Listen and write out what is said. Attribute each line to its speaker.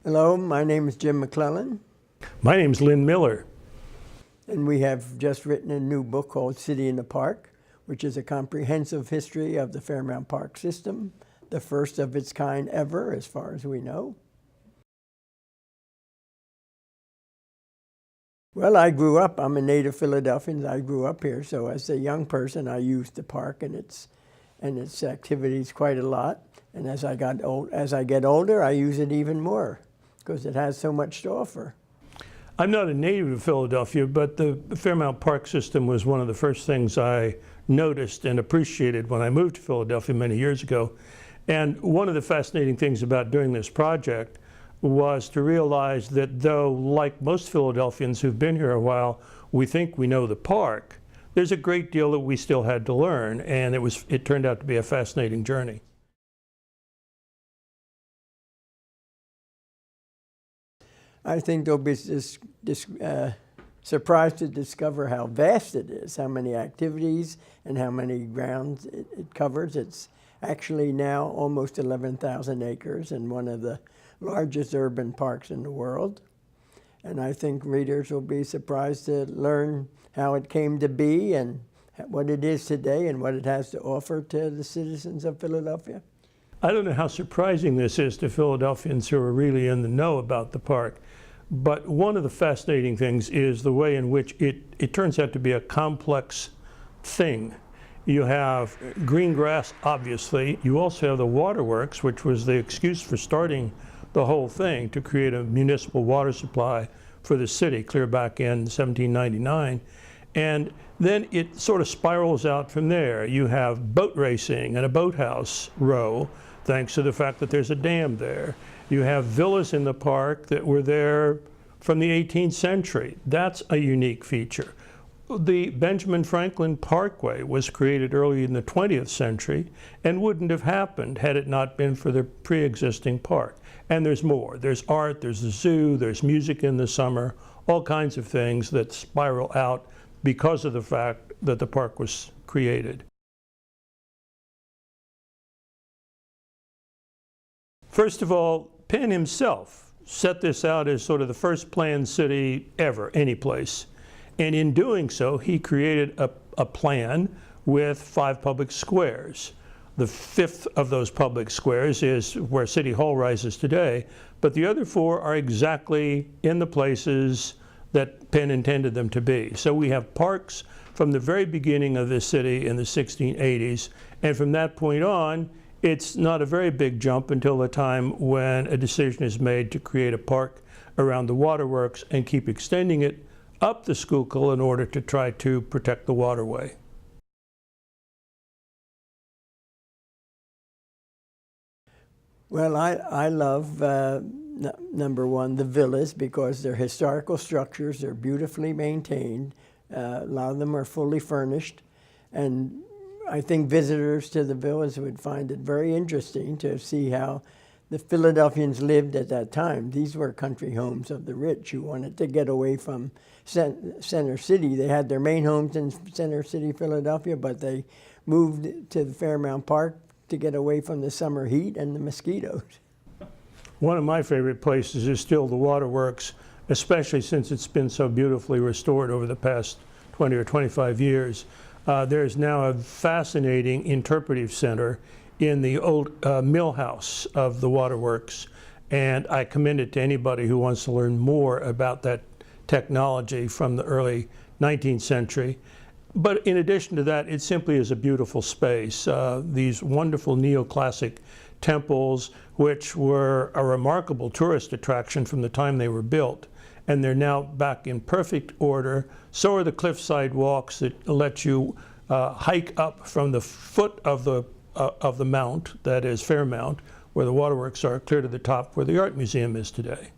Speaker 1: Hello, my name is Jim McClelland,
Speaker 2: My name's Lynn Miller.
Speaker 1: and we have just written a new book called City in the Park, which is a comprehensive history of the Fairmount Park system, the first of its kind ever, as far as we know. Well, I'm a native Philadelphian. I grew up here, so as a young person, I used the park and its activities quite a lot. And as I get older, I use it even more because it has so much to offer.
Speaker 2: I'm not a native of Philadelphia, but the Fairmount Park system was one of the first things I noticed and appreciated when I moved to Philadelphia many years ago. And one of the fascinating things about doing this project was to realize that though, like most Philadelphians who've been here a while, we think we know the park, there's a great deal that we still had to learn, and it turned out to be a fascinating journey.
Speaker 1: I think they'll be surprised to discover how vast it is, how many activities and how many grounds it covers. It's actually now almost 11,000 acres and one of the largest urban parks in the world. And I think readers will be surprised to learn how it came to be and what it is today and what it has to offer to the citizens of Philadelphia.
Speaker 2: I don't know how surprising this is to Philadelphians who are really in the know about the park, but one of the fascinating things is the way in which it turns out to be a complex thing. You have green grass, obviously. You also have the waterworks, which was the excuse for starting the whole thing to create a municipal water supply for the city clear back in 1799. And then it sort of spirals out from there. You have boat racing and a boathouse row, thanks to the fact that there's a dam there. You have villas in the park that were there from the 18th century. That's a unique feature. The Benjamin Franklin Parkway was created early in the 20th century and wouldn't have happened had it not been for the pre-existing park. And there's more. There's art, there's the zoo, there's music in the summer, all kinds of things that spiral out because of the fact that the park was created. First of all, Penn himself set this out as sort of the first planned city ever, any place. And in doing so, he created a plan with 5 public squares. The 5th of those public squares is where City Hall rises today, but the other 4 are exactly in the places that Penn intended them to be. So we have parks from the very beginning of this city in the 1680s, and from that point on, it's not a very big jump until the time when a decision is made to create a park around the waterworks and keep extending it up the Schuylkill in order to try to protect the waterway.
Speaker 1: Well, I love, number one, the villas because they're historical structures, they're beautifully maintained, a lot of them are fully furnished, and I think visitors to the villas would find it very interesting to see how the Philadelphians lived at that time. These were country homes of the rich who wanted to get away from Center City. They had their main homes in Center City, Philadelphia, but they moved to the Fairmount Park to get away from the summer heat and the mosquitoes.
Speaker 2: One of my favorite places is still the waterworks, especially since it's been so beautifully restored over the past 20 or 25 years. There's now a fascinating interpretive center in the old mill house of the waterworks, and I commend it to anybody who wants to learn more about that technology from the early 19th century. But in addition to that, it simply is a beautiful space. These wonderful neoclassic temples, which were a remarkable tourist attraction from the time they were built, and they're now back in perfect order. So are the cliffside walks that let you hike up from the foot of the mount, that is Fairmount, where the waterworks are, clear to the top where the art museum is today.